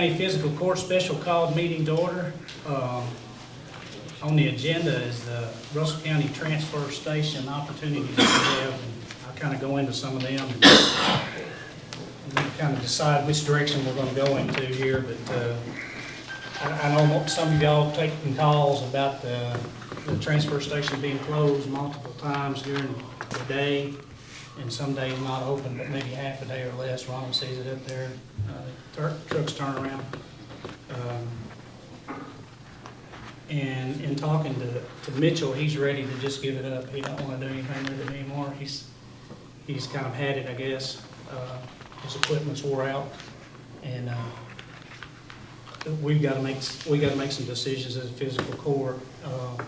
County Fiscal Court special called meeting to order. On the agenda is the Russell County Transfer Station opportunities we have. And I'll kind of go into some of them and then kind of decide which direction we're going to go into here. But I know some of y'all taking calls about the transfer station being closed multiple times during the day, and some days not open, but maybe half a day or less. Ronald sees it up there. Trucks turn around. And in talking to Mitchell, he's ready to just give it up. He don't want to do anything with it anymore. He's kind of had it, I guess. His equipment's wore out, and we got to make some decisions as a fiscal court.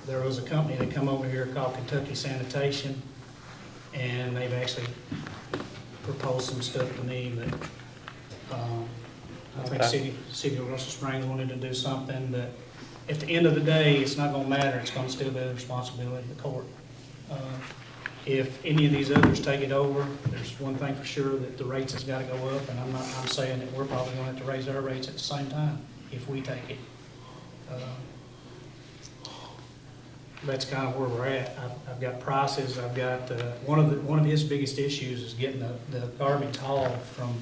There was a company that come over here called Kentucky Sanitation, and they've actually proposed some stuff to me that I think City of Russell Springs wanted to do something, but at the end of the day, it's not going to matter. It's going to still be the responsibility of the court. If any of these others take it over, there's one thing for sure, that the rates has got to go up, and I'm saying that we're probably going to have to raise our rates at the same time if we take it. That's kind of where we're at. I've got prices. I've got one of his biggest issues is getting the garbage hauled from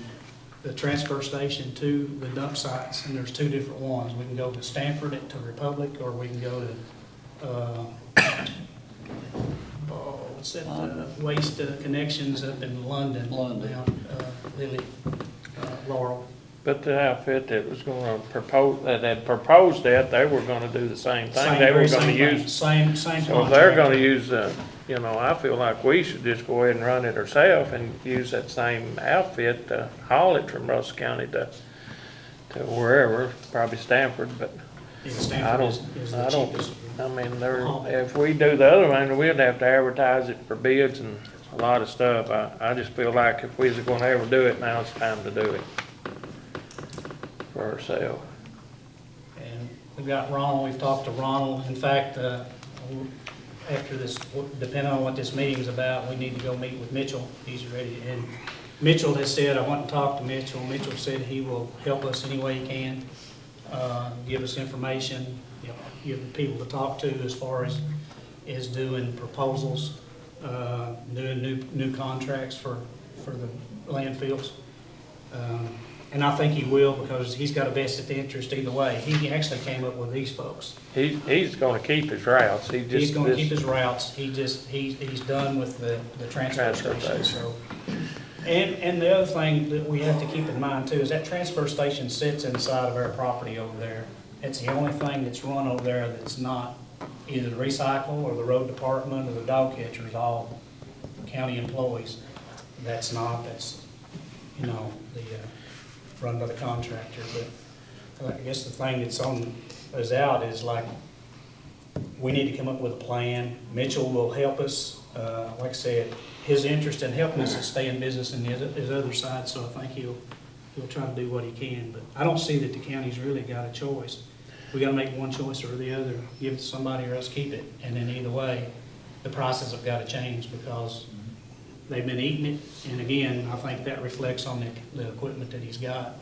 the transfer station to the dump sites, and there's two different ones. We can go to Stanford to Republic, or we can go to what's that? Waste Connections up in London. Down, Lily, Laurel. But the outfit that was going to propose, that had proposed that, they were going to do the same thing. They were going to use same. So if they're going to use I feel like we should just go ahead and run it ourselves and use that same outfit to haul it from Russell County to wherever, probably Stanford. But Yeah, Stanford is the cheapest. I mean, if we do the other one, we'd have to advertise it for bids and a lot of stuff. I just feel like if we was going to ever do it, now it's time to do it for ourselves. And we've got Ronald. We've talked to Ronald. In fact, after this, depending on what this meeting's about, we need to go meet with Mitchell. He's ready. And Mitchell has said, I want to talk to Mitchell. Mitchell said he will help us any way he can, give us information, give people to talk to as far as doing proposals, doing new contracts for the landfills. And I think he will, because he's got a vested interest either way. He actually came up with these folks. He's going to keep his routes. He's going to keep his routes. He's done with the transfer station. So, and the other thing that we have to keep in mind too is that transfer station sits inside of our property over there. It's the only thing that's run over there that's not either the recycle or the road department or the dog catchers, all county employees. That's the run by the contractor. But I guess the thing that's out is, like, we need to come up with a plan. Mitchell will help us. Like I said, his interest in helping us is stay in business in his other side, so I think he'll try to do what he can. But I don't see that the county's really got a choice. We got to make one choice or the other, give it to somebody or else keep it. And then either way, the prices have got to change, because they've been eating it. And again, I think that reflects on the equipment that he's got.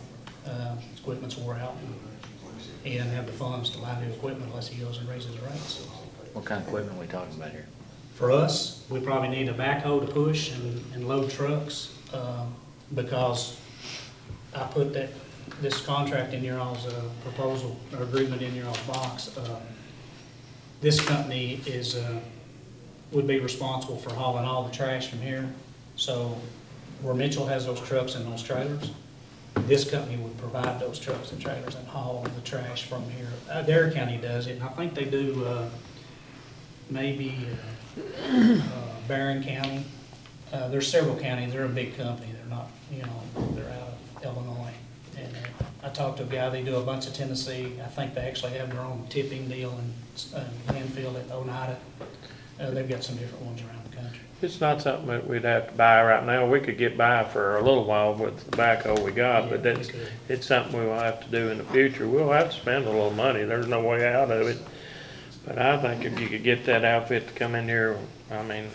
His equipment's wore out, and he doesn't have the funds to buy new equipment unless he goes and raises rates. What kind of equipment are we talking about here? For us, we probably need a backhoe to push and load trucks, because I put this contract in your all's proposal or agreement in your all's box. This company would be responsible for hauling all the trash from here. So where Mitchell has those trucks and those trailers, this company would provide those trucks and trailers and haul the trash from here. Dare County does it, and I think they do maybe Barron County. There's several counties. They're a big company. They're not, they're out of Illinois. And I talked to a guy. They do a bunch of Tennessee. I think they actually have their own tipping deal in landfill at Oneida. They've got some different ones around the country. It's not something that we'd have to buy right now. We could get by for a little while with the backhoe we got, but it's something we will have to do in the future. We'll have to spend a little money. There's no way out of it. But I think if you could get that outfit to come in here, I mean,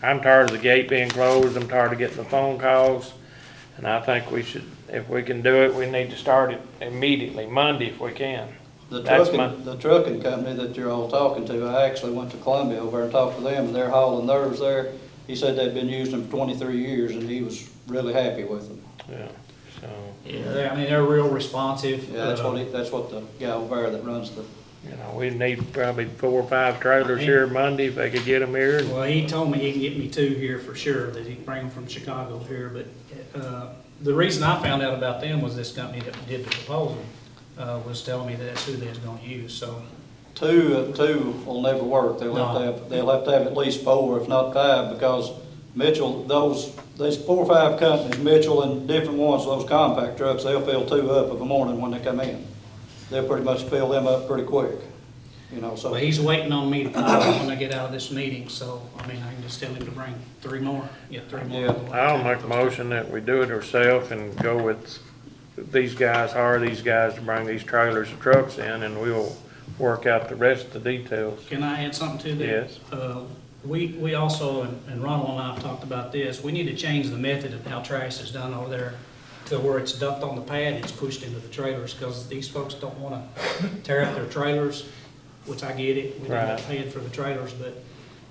I'm tired of the gate being closed. I'm tired of getting the phone calls. And I think we should if we can do it, we need to start it immediately, Monday if we can. The That's the trucking company that you're all talking to, I actually went to Columbia over and talked to them, and they're hauling theirs there. He said they'd been using them for 23 years, and he was really happy with them. Yeah, so, Yeah, I mean, they're real responsive. Yeah, that's what the guy over there that runs the, you know, we need probably 4 or 5 trailers here Monday if they could get them here. Well, he told me he can get me 2 here for sure, that he can bring them from Chicago here, but, the reason I found out about them was this company that did the proposal, was telling me that that's who they was gonna use, so. two will never work. They'll have to have at least 4, if not 5, because Mitchell, there's 4 or 5 companies, Mitchell and different ones, those compact trucks, they'll fill 2 up of a morning when they come in. They'll pretty much fill them up pretty quick, you know, so. Well, he's waiting on me to call him when I get out of this meeting, so, I mean, I can just tell him to bring 3 more, get 3 more. Yeah. I'll make a motion that we do it ourselves and go with these guys, hire these guys to bring these trailers and trucks in, and we'll work out the rest of the details. Can I add something to that? Yes. We also, and Ronald and I have talked about this, we need to change the method of how trash is done over there to where it's dumped on the pad and it's pushed into the trailers, because these folks don't want to tear up their trailers, which I get it. We Right. don't pay for the trailers, but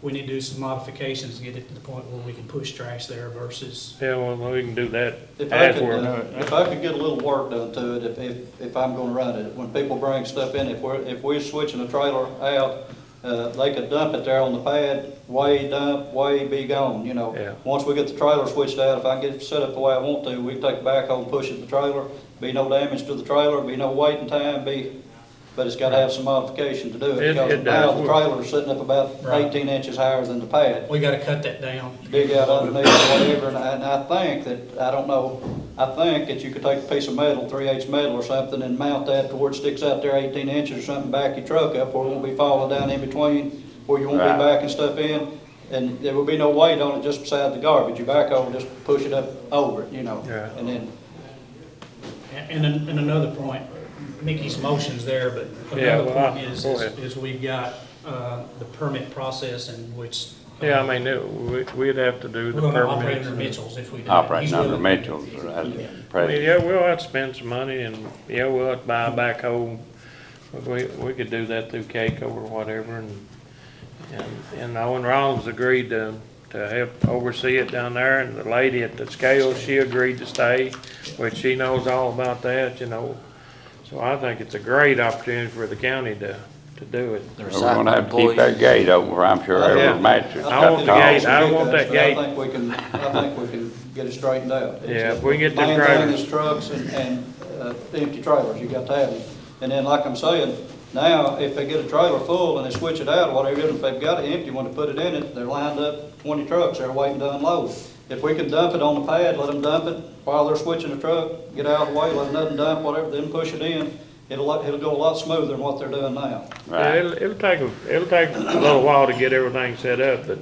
we need to do some modifications to get it to the point where we can push trash there versus. Yeah, well, we can do that If I as we're. could get a little work done to it, if I'm gonna run it, when people bring stuff in, if we're switching a trailer out, they could dump it there on the pad, weigh, dump, weigh, be gone, you know. Yeah. Once we get the trailer switched out, if I can get it set up the way I want to, we can take the backhoe and push it in the trailer, be no damage to the trailer, be no waiting time, but it's gotta have some modification to do it. It Because now does. the trailer's sitting up about Right. 18 inches higher than the pad. We gotta cut that down. Dig out underneath or whatever, and I think that, I don't know, I think that you could take a piece of metal, 3/8 metal or something, and mount that to where it sticks out there 18 inches or something, back your truck up where it won't be falling down in between, where you won't be Right. backing stuff in, and there will be no weight on it just beside the garbage. Your backhoe will just push it up over it, you know, Yeah. and then, And another point, Mickey's motion's there, but Yeah, another well, point go ahead. is we've got, the permit process in which. Yeah, I mean, we'd have to do the We're gonna operate permits. under Mitchell's if we do that. Operating He's under willing- Mitchell's, as I mean, president. yeah, we'll have to spend some money, and, yeah, we'll have to buy a backhoe. We could do that through Keiko or whatever, and Owen Rollins agreed to help oversee it down there, and the lady at the scale, she agreed to stay, which she knows all about that, you know. So I think it's a great opportunity for the county to do it. We're gonna have to keep that gate open, for I'm sure Yeah. every match has I got want the the gate. calls. I don't want that But gate. I think we can get it straightened out. Yeah, if we get them Main thing trailers. is trucks and empty trailers, you got to have them. And then, like I'm saying, now, if they get a trailer full and they switch it out, or whatever, if they've got an empty one to put it in it, they're lined up 20 trucks, they're waiting to unload. If we can dump it on the pad, let them dump it while they're switching the truck, get out of the way, let them dump, whatever, then push it in, it'll go a lot smoother than what they're doing now. Yeah, Right. it'll take a little while to get everything set up, but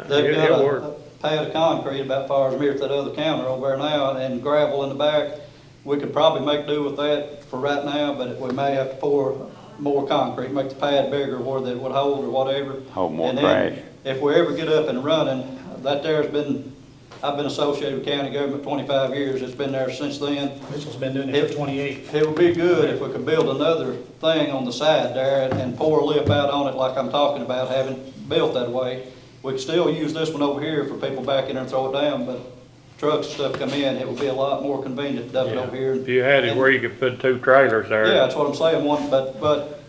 They've got it'll work. a pad of concrete about far as me at that other counter over there now, and gravel in the back. We could probably make do with that for right now, but we may have to pour more concrete, make the pad bigger where they would hold or whatever. Hold more And then trash. if we ever get up and running, I've been associated with county government 25 years, it's been there since then. Mitchell's been doing it for 28. It would be good if we could build another thing on the side there and pour a lip out on it like I'm talking about, having built that way. We could still use this one over here for people back in there and throw it down, but trucks and stuff come in, it would be a lot more convenient to dump it Yeah. over here. If you had it where you could put 2 trailers there. Yeah, that's what I'm saying, but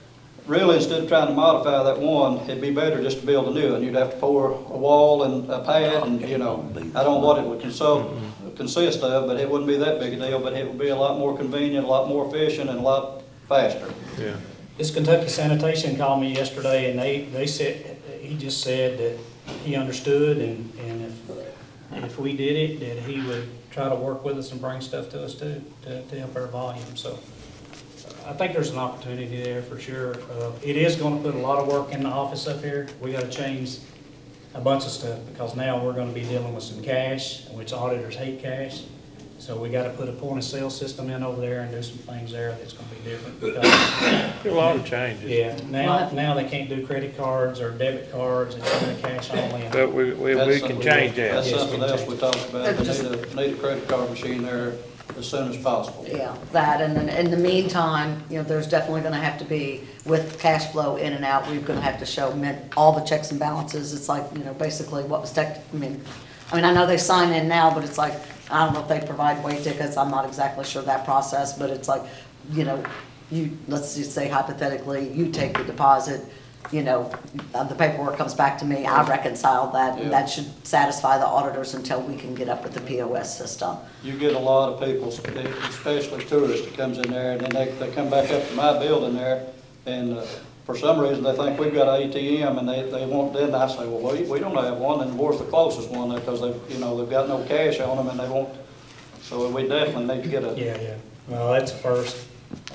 really, instead of trying to modify that one, it'd be better just to build a new one. You'd have to pour a wall and a pad and, you know, I don't know what it would consist of, but it wouldn't be that big a deal, but it would be a lot more convenient, a lot more efficient, and a lot faster. Yeah. This Kentucky Sanitation called me yesterday, and they said, he just said that he understood, and if we did it, that he would try to work with us and bring stuff to us too, to help our volume, so. I think there's an opportunity there for sure. It is gonna put a lot of work in the office up here. We gotta change a bunch of stuff, because now we're gonna be dealing with some cash, which auditors hate cash. So we gotta put a point of sale system in over there and do some things there that's gonna be different. Because, A lot of changes. yeah, now they can't do credit cards or debit cards, it's only cash only. But we That's can something- change that. That's Yes, something we can else change we talked about. They need a credit card machine there as soon as possible. Yeah, that, and then in the meantime, you know, there's definitely gonna have to be, with cash flow in and out, we're gonna have to show all the checks and balances. It's like, you know, basically what was I know they sign in now, but it's like, I don't know if they provide way tickets, I'm not exactly sure that process, but it's like, you know, let's just say hypothetically, you take the deposit, you know, the paperwork comes back to me, I reconcile that, and that should satisfy the auditors until we can get up with the POS system. You get a lot of people, especially tourists, that comes in there, and then they come back up to my building there, and for some reason, they think we've got an ATM, and they want, then I say, well, we don't have one, and where's the closest one, because they've got no cash on them, and they won't, so we definitely need to get a. Yeah, well, that's a first,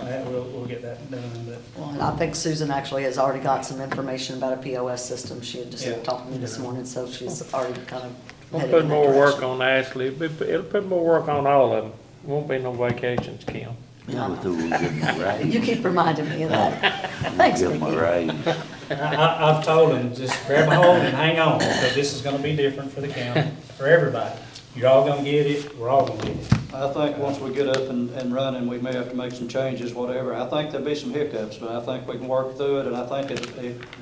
we'll get that done, but. Well, I think Susan actually has already got some information about a POS system. She had just Yeah. talked to me this morning, so she's already kind of We'll headed put in that more work direction. on Ashley, it'll put more work on all of them. Won't be no vacations, Kim. Go through and give them a raise. You keep reminding me of that. Thanks, Give them a Vicki. raise. I've told them, just grab a hold and hang on, because this is gonna be different for the county, for everybody. You're all gonna get it, we're all gonna get it. I think once we get up and running, we may have to make some changes, whatever. I think there'll be some hiccups, but I think we can work through it, and I think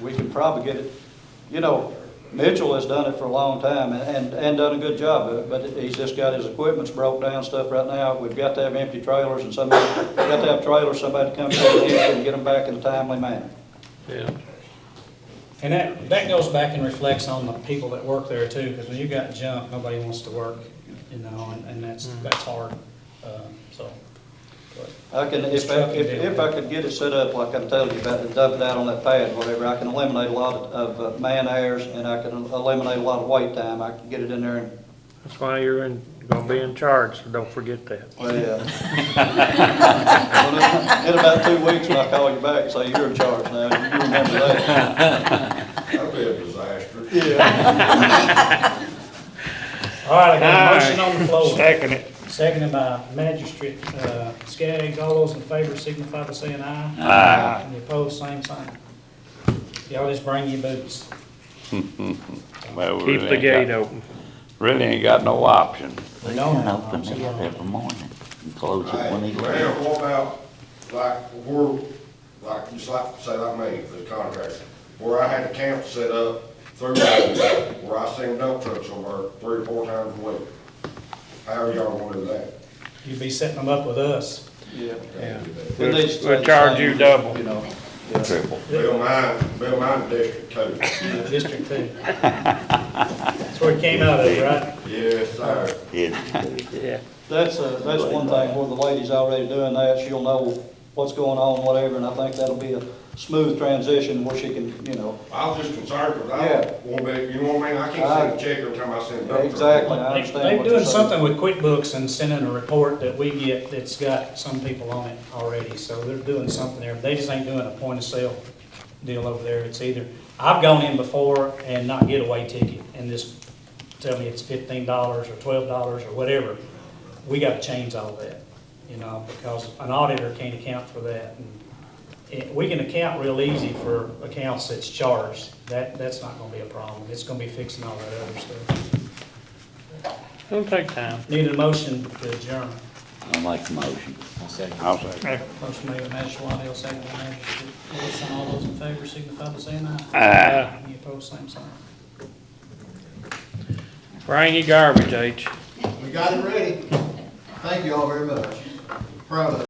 we can probably get it. You know, Mitchell has done it for a long time and done a good job of it, but he's just got his equipment's broke down stuff right now. We've got to have empty trailers, and somebody to come in and get them back in a timely manner. Yeah. And that goes back and reflects on the people that work there too, because when you got junk, nobody wants to work, you know, and that's hard, so. but I can, this if truck can do I that. could get it set up like I'm telling you about, dump it out on that pad, whatever, I can eliminate a lot of man hours, and I can eliminate a lot of wait time. I can get it in there and, That's why you're gonna be in charge, so don't forget that. well, yeah. Well, in about 2 weeks, when I call you back and say, you're in charge now, you remember that. That'll be a disaster. Yeah. All right, I got a motion on the floor. Second it. Seconded by Magistrate Skaggs. All those in favor signify by saying aye. Aye. Any opposed, same sign. Y'all just bring your boots. Well, we Keep really the ain't gate got- open. Really ain't got no option. We They don't can have open option. it every morning and close it when he Well, leaves. what about, just like, say like me, the contractor, where I had the camp set up through where I seen dump trucks over 3 or 4 times a week. How are y'all gonna do that? You'd be setting them up with us. Yeah. Yeah. We need to stay We'll the charge same, you double. You know, yeah. Triple. Bill mine District 2. District 2. That's where it came out of, right? Yes, sir. Yeah. That's one thing, where the lady's already doing that, she'll know what's going on, whatever, and I think that'll be a smooth transition where she can, you know. I was just concerned, because I Yeah. don't want to be, you know what I mean? I can't send a check every time I send a dump truck. Exactly, I understand They're what you're doing saying. something with QuickBooks and sending a report that we get that's got some people on it already. So they're doing something there. They just ain't doing a point of sale deal over there. It's either, I've gone in before and not get a way ticket and just tell me it's $15 or $12 or whatever. We got to change all that, you know, because an auditor can't account for that. And we can account real easy for accounts that's charged. That's not gonna be a problem. It's gonna be fixing all that other stuff. It'll take time. Need a motion to adjourn. I'll make the motion. I'll say. Motion made by Magistrate Waddell, second by Magistrate Wilson. All those in favor signify by saying aye. Aye. Any opposed, same sign. Bring your garbage, H. We got it ready. Thank you all very much. Proud of it.